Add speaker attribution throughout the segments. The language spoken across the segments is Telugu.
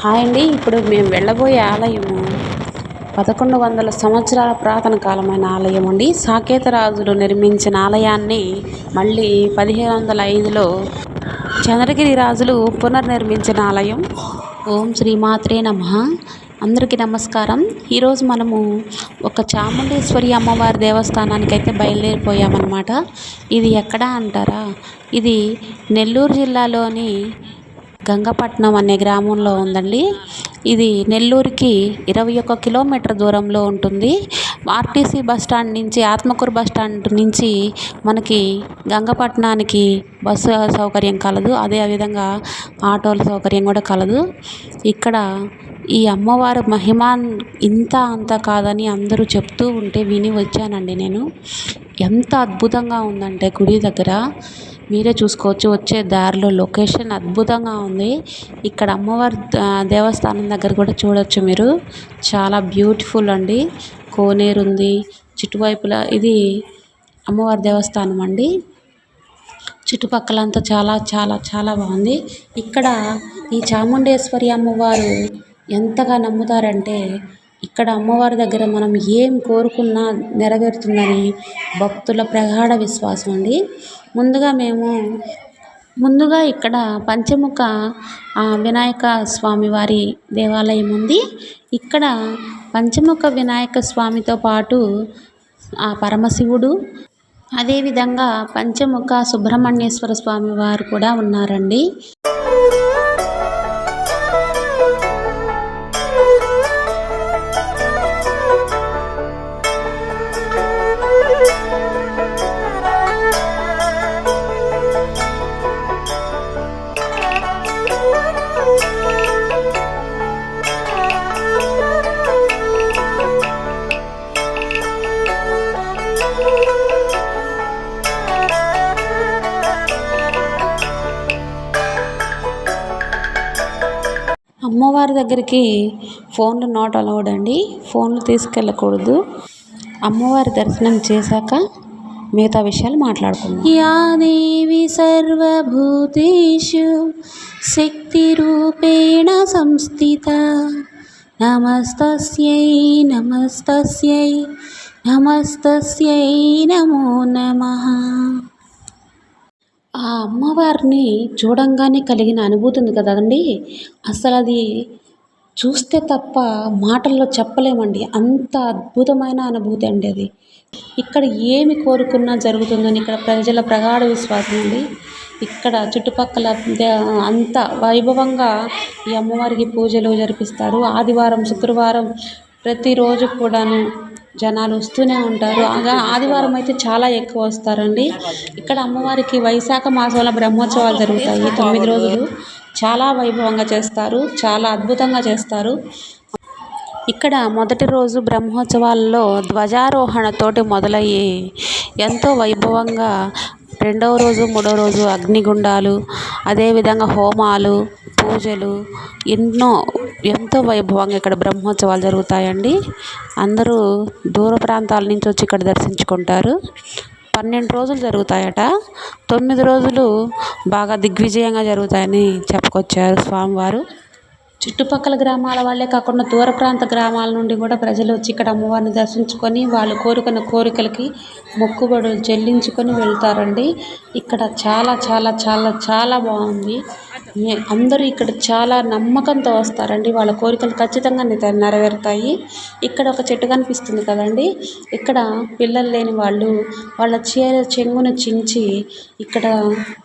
Speaker 1: హాయ్ అండి. ఇప్పుడు మేము వెళ్ళబోయే ఆలయము 1100 సంవత్సరాల పురాతన కాలమైన ఆలయం అండి. సాకేతరాజులు నిర్మించిన ఆలయాన్ని మళ్ళీ 1505లో చంద్రగిరి రాజులు పునర్నిర్మించిన ఆలయం. ఓం శ్రీమాత్రే నమః. అందరికీ నమస్కారం. ఈరోజు మనము ఒక చాముండేశ్వరి అమ్మవారి దేవస్థానానికి అయితే బయలుదేరిపోయామన్నమాట. ఇది ఎక్కడ అంటారా? ఇది నెల్లూరు జిల్లాలోని గంగపట్నం అనే గ్రామంలో ఉందండి. ఇది నెల్లూరుకి 21 కిలోమీటర్ దూరంలో ఉంటుంది. ఆర్టీసీ బస్టాండ్ నుంచి, ఆత్మకూరు బస్టాండ్ నుంచి మనకి గంగపట్నానికి బస్సు సౌకర్యం కలదు. అదేవిధంగా ఆటోల సౌకర్యం కూడా కలదు. ఇక్కడ ఈ అమ్మవారి మహిమ ఇంత అంత కాదని అందరూ చెప్తూ ఉంటే విని వచ్చానండి నేను. ఎంత అద్భుతంగా ఉందంటే గుడి దగ్గర మీరే చూసుకోవచ్చు. వచ్చే దారిలో లొకేషన్ అద్భుతంగా ఉంది. ఇక్కడ అమ్మవారి దేవస్థానం దగ్గర కూడా చూడొచ్చు మీరు. చాలా బ్యూటిఫుల్ అండి. కోనేరు ఉంది చుట్టువైపులా. ఇది అమ్మవారి దేవస్థానం అండి. చుట్టుపక్కలంతా చాలా చాలా చాలా బాగుంది. ఇక్కడ ఈ చాముండేశ్వరి అమ్మవారు ఎంతగా నమ్ముతారంటే, ఇక్కడ అమ్మవారి దగ్గర మనం ఏం కోరుకున్నా నెరవేరుతుందని భక్తుల ప్రగాఢ విశ్వాసం అండి. ముందుగా ఇక్కడ పంచముఖ వినాయక స్వామి వారి దేవాలయం ఉంది. ఇక్కడ పంచముఖ వినాయక స్వామితో పాటు ఆ పరమశివుడు, అదేవిధంగా పంచముఖ సుబ్రహ్మణ్యేశ్వర స్వామి వారు కూడా ఉన్నారండి. అమ్మవారి దగ్గరికి ఫోన్లు నాట్ అలౌడ్ అండి. ఫోన్లు తీసుకెళ్ళకూడదు. అమ్మవారి దర్శనం చేశాక మిగతా విషయాలు మాట్లాడుకుందాం. యా దేవి సర్వభూతేషు శక్తి రూపేణ సంస్థిత నమస్తస్యై నమస్తస్యై నమస్తస్యై నమో నమః. ఆ అమ్మవారిని చూడంగానే కలిగిన అనుభూతి ఉంది కదండి, అసలు అది చూస్తే తప్ప మాటల్లో చెప్పలేమండి. అంత అద్భుతమైన అనుభూతి అండి అది. ఇక్కడ ఏమి కోరుకున్నా జరుగుతుందని ఇక్కడ ప్రజల ప్రగాఢ విశ్వాసం అండి. ఇక్కడ చుట్టుపక్కల అంత వైభవంగా ఈ అమ్మవారికి పూజలు జరిపిస్తారు. ఆదివారం, శుక్రవారం ప్రతిరోజు కూడాను జనాలు వస్తూనే ఉంటారు. ఆదివారం అయితే చాలా ఎక్కువ వస్తారండి. ఇక్కడ అమ్మవారికి వైశాఖ మాసంలో బ్రహ్మోత్సవాలు జరుగుతాయి. 9 రోజులు చాలా వైభవంగా చేస్తారు. చాలా అద్భుతంగా చేస్తారు. ఇక్కడ మొదటి రోజు బ్రహ్మోత్సవాల్లో ధ్వజారోహణతోటి మొదలయ్యి ఎంతో వైభవంగా, రెండవ రోజు, మూడవ రోజు అగ్నిగుండాలు, అదేవిధంగా హోమాలు, పూజలు ఎంతో వైభవంగా ఇక్కడ బ్రహ్మోత్సవాలు జరుగుతాయండి. అందరూ దూర ప్రాంతాల నుంచి వచ్చి ఇక్కడ దర్శించుకుంటారు. 12 రోజులు జరుగుతాయట. 9 రోజులు బాగా దిగ్విజయంగా జరుగుతాయని చెప్పుకొచ్చారు స్వామివారు. చుట్టుపక్కల గ్రామాల వాళ్ళే కాకుండా దూర ప్రాంత గ్రామాల నుండి కూడా ప్రజలు వచ్చి ఇక్కడ అమ్మవారిని దర్శించుకొని వాళ్ళు కోరుకున్న కోరికలకి మొక్కుబడులు చెల్లించుకొని వెళ్తారండి. ఇక్కడ చాలా చాలా చాలా చాలా బాగుంది. అందరూ ఇక్కడ చాలా నమ్మకంతో వస్తారండి. వాళ్ళ కోరికలు ఖచ్చితంగా నెరవేరుతాయి. ఇక్కడ ఒక చెట్టు కనిపిస్తుంది కదండి, ఇక్కడ పిల్లలు లేని వాళ్ళు వాళ్ళ చెంగును చించి ఇక్కడ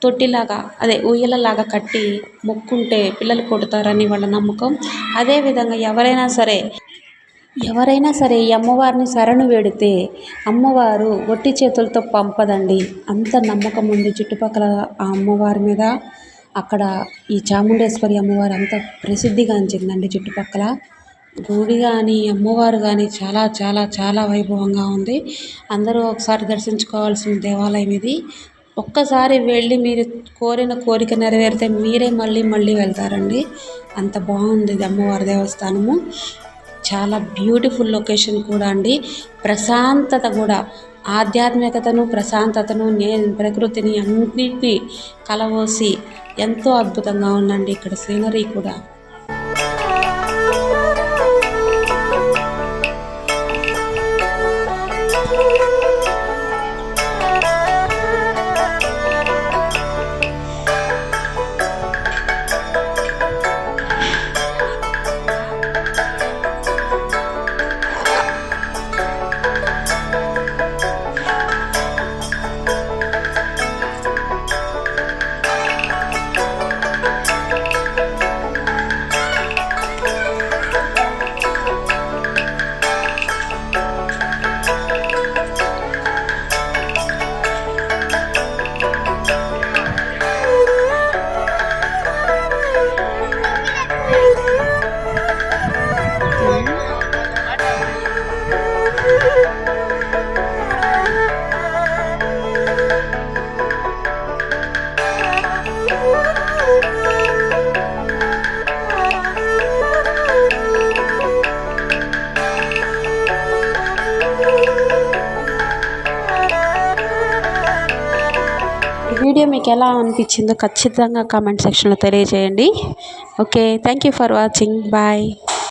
Speaker 1: తొట్టిలాగా, అదే ఉయ్యలలాగా కట్టి మొక్కుంటే పిల్లలు పుడతారని వాళ్ళ నమ్మకం. అదేవిధంగా ఎవరైనా సరే ఈ అమ్మవారిని శరణు వేడితే అమ్మవారు ఒట్టి చేతులతో పంపదండి. అంత నమ్మకం ఉంది చుట్టుపక్కల ఆ అమ్మవారి మీద. అక్కడ ఈ చాముండేశ్వరి అమ్మవారు అంత ప్రసిద్ధిగాంచిందండి. చుట్టుపక్కల గుడి కానీ అమ్మవారు కానీ చాలా చాలా చాలా వైభవంగా ఉంది. అందరూ ఒకసారి దర్శించుకోవాల్సిన దేవాలయం ఇది. ఒక్కసారి వెళ్ళి మీరు కోరిన కోరిక నెరవేరితే మీరే మళ్ళీ మళ్ళీ వెళ్తారండి. అంత బాగుంది ఇది అమ్మవారి దేవస్థానము. చాలా బ్యూటిఫుల్ లొకేషన్ కూడా అండి. ప్రశాంతత కూడా, ఆధ్యాత్మికతను, ప్రశాంతతను, ప్రకృతిని అన్నిటినీ కలబోసి ఎంతో అద్భుతంగా ఉందండి ఇక్కడ సీనరీ కూడా. వీడియో మీకు ఎలా అనిపించిందో ఖచ్చితంగా కామెంట్ సెక్షన్లో తెలియజేయండి. Okay, thank you for watching. Bye.